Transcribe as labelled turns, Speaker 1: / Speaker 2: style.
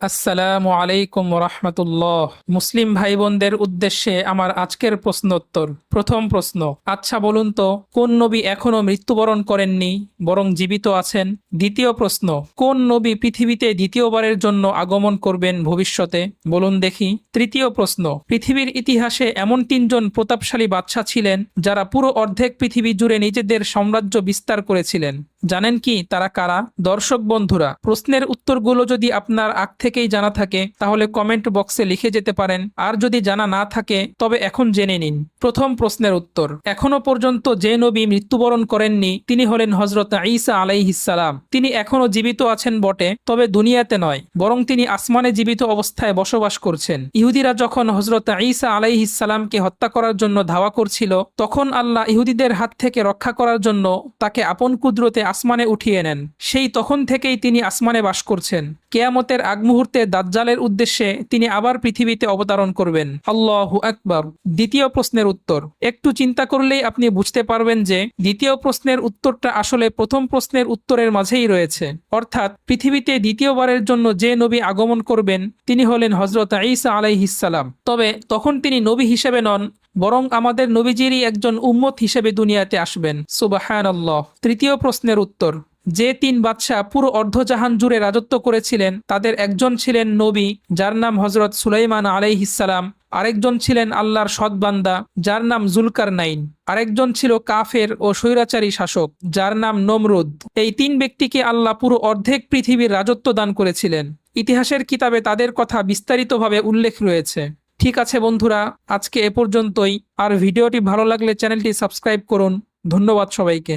Speaker 1: আসসালামু আলাইকুম রহমতুল্লাহ। মুসলিম ভাই বোনদের উদ্দেশ্যে আমার আজকের প্রশ্নোত্তর। প্রথম প্রশ্ন, আচ্ছা বলুন তো, কোন নবী এখনো মৃত্যুবরণ করেননি, বরং জীবিত আছেন? দ্বিতীয় প্রশ্ন, কোন নবী পৃথিবীতে দ্বিতীয়বারের জন্য আগমন করবেন ভবিষ্যতে, বলুন দেখি। তৃতীয় প্রশ্ন, পৃথিবীর ইতিহাসে এমন তিনজন প্রতাপশালী বাদশা ছিলেন যারা পুরো অর্ধেক পৃথিবী জুড়ে নিজেদের সাম্রাজ্য বিস্তার করেছিলেন। জানেন কি তারা কারা? দর্শক বন্ধুরা, প্রশ্নের উত্তরগুলো যদি আপনার আগ থেকেই জানা থাকে তাহলে কমেন্ট বক্সে লিখে যেতে পারেন, আর যদি জানা না থাকে তবে এখন জেনে নিন। প্রথম প্রশ্নের উত্তর, এখনো পর্যন্ত যে নবী মৃত্যুবরণ করেননি তিনি হলেন হযরত ঈসা আলাইহিসসালাম। তিনি এখনো জীবিত আছেন বটে, তবে দুনিয়াতে নয়, বরং তিনি আসমানে জীবিত অবস্থায় বসবাস করছেন। ইহুদিরা যখন হযরত ঈসা আলাইহিসসালামকে হত্যা করার জন্য ধাওয়া করছিল, তখন আল্লাহ ইহুদিদের হাত থেকে রক্ষা করার জন্য তাকে আপন কুদরতে আসমানে উঠিয়ে নেন। সেই তখন থেকেই তিনি আসমানে বাস করছেন। কিয়ামতের আগ মুহূর্তে দাজ্জালের উদ্দেশ্যে তিনি আবার পৃথিবীতে অবতরণ করবেন। আল্লাহু আকবার। দ্বিতীয় প্রশ্নের উত্তর, একটু চিন্তা করলেই আপনি বুঝতে পারবেন যে দ্বিতীয় প্রশ্নের উত্তরটা আসলে প্রথম প্রশ্নের উত্তরের মাঝেই রয়েছে। অর্থাৎ পৃথিবীতে দ্বিতীয়বারের জন্য যে নবী আগমন করবেন তিনি হলেন হযরত ঈসা আলাইহিসসালাম। তবে তখন তিনি নবী হিসেবে নন, বরং আমাদের নবীজিরই একজন উম্মত হিসেবে দুনিয়াতে আসবেন। সুবহানাল্লাহ। তৃতীয় প্রশ্নের উত্তর, যে তিন বাদশাহ পুরো অর্ধজাহান জুড়ে রাজত্ব করেছিলেন তাদের একজন ছিলেন নবী যার নাম হযরত সুলাইমান আলাইহিসসালাম, আরেকজন ছিলেন আল্লাহর সৎ বান্দা যার নাম জুলকারনাইন, আরেকজন ছিল কাফের ও স্বৈরাচারী শাসক যার নাম নমরুদ। এই তিন ব্যক্তিকে আল্লাহ পুরো অর্ধেক পৃথিবীর রাজত্ব দান করেছিলেন। ইতিহাসের কিতাবে তাদের কথা বিস্তারিতভাবে উল্লেখ রয়েছে। ঠিক আছে বন্ধুরা, আজকে এ পর্যন্তই। আর ভিডিওটি ভালো লাগলে চ্যানেলটি সাবস্ক্রাইব করুন। ধন্যবাদ সবাইকে।